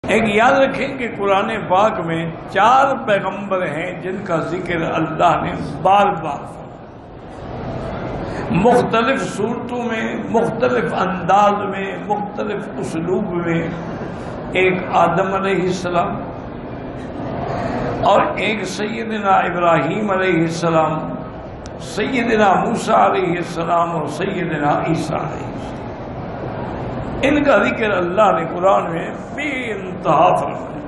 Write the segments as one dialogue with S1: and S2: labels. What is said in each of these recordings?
S1: ایک یاد رکھیں کہ قرآن پاک میں 4 پیغمبر ہیں جن کا ذکر اللہ نے بار بار مختلف صورتوں میں، مختلف انداز میں، مختلف اسلوب میں۔ ایک آدم علیہ السلام، اور ایک سیدنا ابراہیم علیہ السلام، سیدنا موسیٰ علیہ السلام، اور سیدنا عیسیٰ علیہ السلام۔ ان کا ذکر اللہ نے قرآن میں بے انتہا فرمایا۔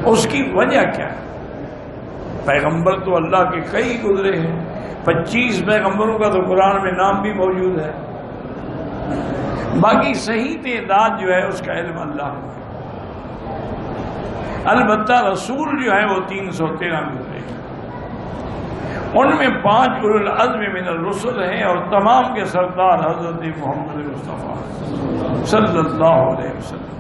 S1: اس کی وجہ کیا ہے؟ پیغمبر تو اللہ کے کئی گزرے ہیں، 25 پیغمبروں کا تو قرآن میں نام بھی موجود ہے، باقی صحیح تعداد جو ہے اس کا علم اللہ کو ہے۔ البتہ رسول جو ہے وہ 313 گزرے ہیں، ان میں 5 اولو العزم من الرسل ہیں، اور تمام کے سردار حضرت محمد مصطفیٰ صلی اللہ علیہ وسلم۔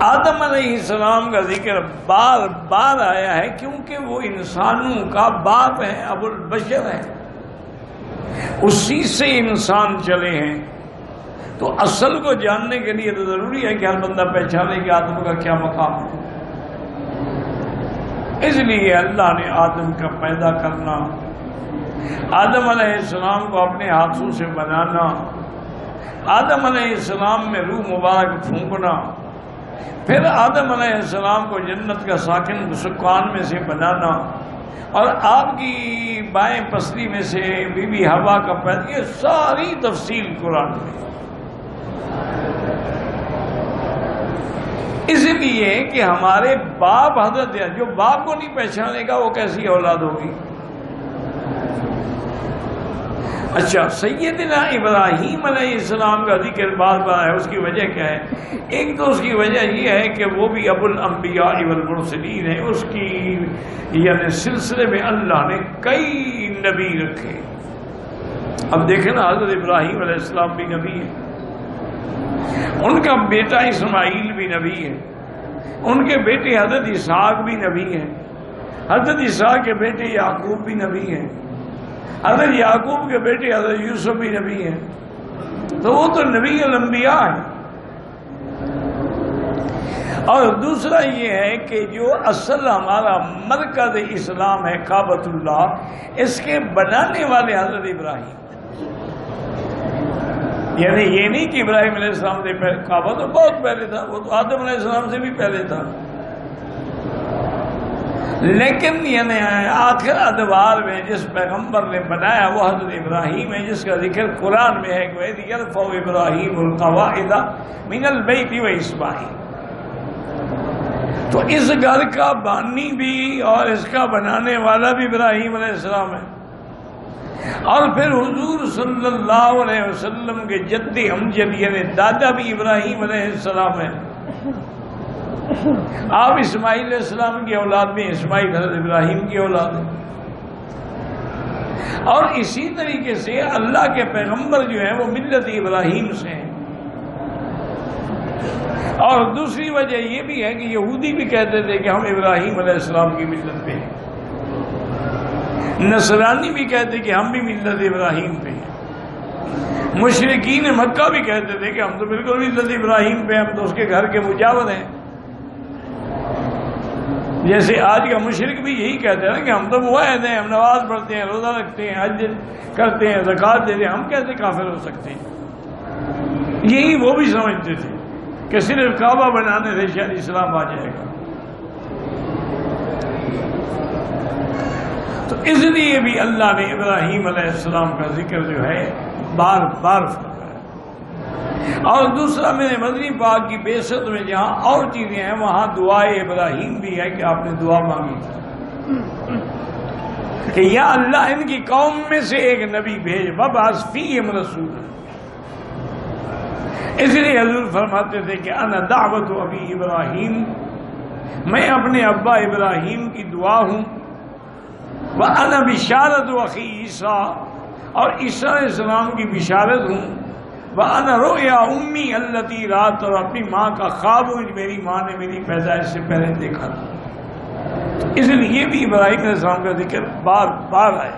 S1: آدم علیہ السلام کا ذکر بار بار آیا ہے کیونکہ وہ انسانوں کا باپ ہے، ابو البشر ہے، اسی سے انسان چلے ہیں۔ تو اصل کو جاننے کے لیے تو ضروری ہے کہ ہر بندہ پہچانے کہ آدم کا کیا مقام ہے۔ اس لیے اللہ نے آدم کا پیدا کرنا، آدم علیہ السلام کو اپنے ہاتھوں سے بنانا، آدم علیہ السلام میں روح مبارک پھونکنا، پھر آدم علیہ السلام کو جنت کا ساکن سکان میں سے بنانا، اور آپ کی بائیں پسلی میں سے بی بی حوا کا پیدا، یہ ساری تفصیل قرآن میں۔ اس لیے کہ ہمارے باپ حضرت، جو باپ کو نہیں پہچانے گا وہ کیسی اولاد ہوگی؟ اچھا، سیدنا ابراہیم علیہ السلام کا ذکر بار بار ہے، اس کی وجہ کیا ہے؟ ایک تو اس کی وجہ یہ ہے کہ وہ بھی ابو الانبیاء والمرسلین ہے، اس کی یعنی سلسلے میں اللہ نے کئی نبی رکھے۔ اب دیکھیں نا، حضرت ابراہیم علیہ السلام بھی نبی ہے، ان کا بیٹا اسماعیل بھی نبی ہے، ان کے بیٹے حضرت اسحاق بھی نبی ہیں، حضرت اسحاق کے بیٹے یعقوب بھی نبی ہیں، حضرت یعقوب کے بیٹے حضرت یوسف بھی نبی ہیں۔ تو وہ تو نبی الانبیاء ہیں۔ اور دوسرا یہ ہے کہ جو اصل ہمارا مرکز اسلام ہے کعبۃ اللہ، اس کے بنانے والے حضرت ابراہیم، یعنی یہ نہیں کہ ابراہیم علیہ السلام سے پہلے، کعبہ تو بہت پہلے تھا، وہ تو آدم علیہ السلام سے بھی پہلے تھا، لیکن یعنی آخر ادوار میں جس پیغمبر نے بنایا وہ حضرت ابراہیم ہے، جس کا ذکر قرآن میں ہے کہ وَإِذْ يَرْفَعُ إِبْرَاهِيمُ الْقَوَاعِدَ مِنَ الْبَيْتِ وَإِسْمَاعِيلُ۔ تو اس گھر کا بانی بھی اور اس کا بنانے والا بھی ابراہیم علیہ السلام ہے، اور پھر حضور صلی اللہ علیہ وسلم کے جد امجد یعنی دادا بھی ابراہیم علیہ السلام ہے۔ آپ اسماعیل علیہ السلام کی اولاد میں، اسماعیل حضرت ابراہیم کی اولاد ہے۔ اور اسی طریقے سے اللہ کے پیغمبر جو ہیں وہ ملت ابراہیم سے ہیں۔ اور دوسری وجہ یہ بھی ہے کہ یہودی بھی کہتے تھے کہ ہم ابراہیم علیہ السلام کی ملت پہ ہیں، نصرانی بھی کہتے کہ ہم بھی ملت ابراہیم پہ ہیں، مشرکین مکہ بھی کہتے تھے کہ ہم تو بالکل ملت ابراہیم پہ ہیں، ہم تو اس کے گھر کے مجاور ہیں۔ جیسے آج کا مشرک بھی یہی کہتے ہیں کہ ہم تو موحد ہیں، ہم نماز پڑھتے ہیں، روزہ رکھتے ہیں، حج کرتے ہیں، زکوٰۃ دیتے ہیں، ہم کیسے کافر ہو سکتے ہیں؟ یہی وہ بھی سمجھتے تھے کہ صرف کعبہ بنانے سے شاید اسلام آ جائے گا۔ تو اس لیے بھی اللہ نے ابراہیم علیہ السلام کا ذکر جو ہے بار بار فرمایا۔ اور دوسرا میرے مدنی پاک کی بعثت میں جہاں اور چیزیں ہیں وہاں دعائے ابراہیم بھی ہے کہ آپ نے دعا مانگی تھی کہ یا اللہ ان کی قوم میں سے ایک نبی بھیج، وَبْعَثْ فِيهِمْ رَسُولًا۔ اس لیے حضور فرماتے تھے کہ انا دعوت ابی ابراہیم، میں اپنے ابا ابراہیم کی دعا ہوں، وَأَنَا بِشَارَةُ أَخِي عیسیٰ، اور عیسیٰ علیہ السلام کی بشارت ہوں، وَأَنَا رُؤْيَا أُمِّي الَّتِي رَأَتْ، اور اپنی ماں کا خواب ہوں، میری ماں نے میری پیدائش سے پہلے دیکھا تھا۔ اس لیے بھی ابراہیم علیہ السلام کا ذکر بار بار آیا۔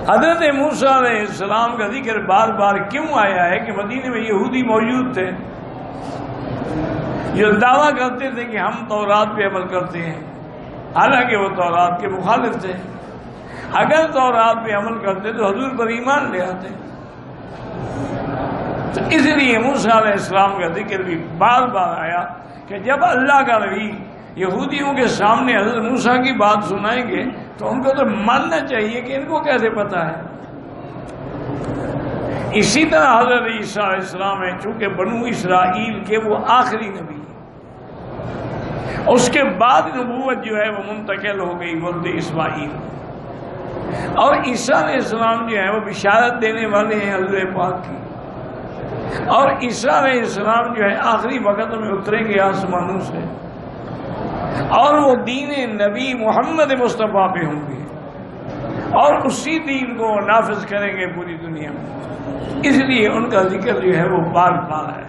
S1: حضرت موسیٰ علیہ السلام کا ذکر بار بار کیوں آیا ہے کہ مدینے میں یہودی موجود تھے جو دعویٰ کرتے تھے کہ ہم تورات پہ عمل کرتے ہیں، حالانکہ وہ تورات کے مخالف تھے۔ اگر تورات پہ عمل کرتے تو حضور پر ایمان لے آتے۔ تو اس لیے موسیٰ علیہ السلام کا ذکر بھی بار بار آیا کہ جب اللہ کا نبی یہودیوں کے سامنے حضرت موسیٰ کی بات سنائیں گے تو ان کو تو ماننا چاہیے کہ ان کو کیسے پتا ہے۔ اسی طرح حضرت عیسیٰ علیہ السلام ہے، چونکہ بنو اسرائیل کے وہ آخری نبی، اس کے بعد نبوت جو ہے وہ منتقل ہو گئی ولد اسماعیل، اور عیسیٰ علیہ السلام جو ہے وہ بشارت دینے والے ہیں حضور پاک کی، اور عیسیٰ علیہ السلام جو ہے آخری وقت میں اتریں گے آسمانوں سے، اور وہ دین نبی محمد مصطفیٰ پہ ہوں گے اور اسی دین کو نافذ کریں گے پوری دنیا میں۔ اس لیے ان کا ذکر جو ہے وہ بار بار ہے۔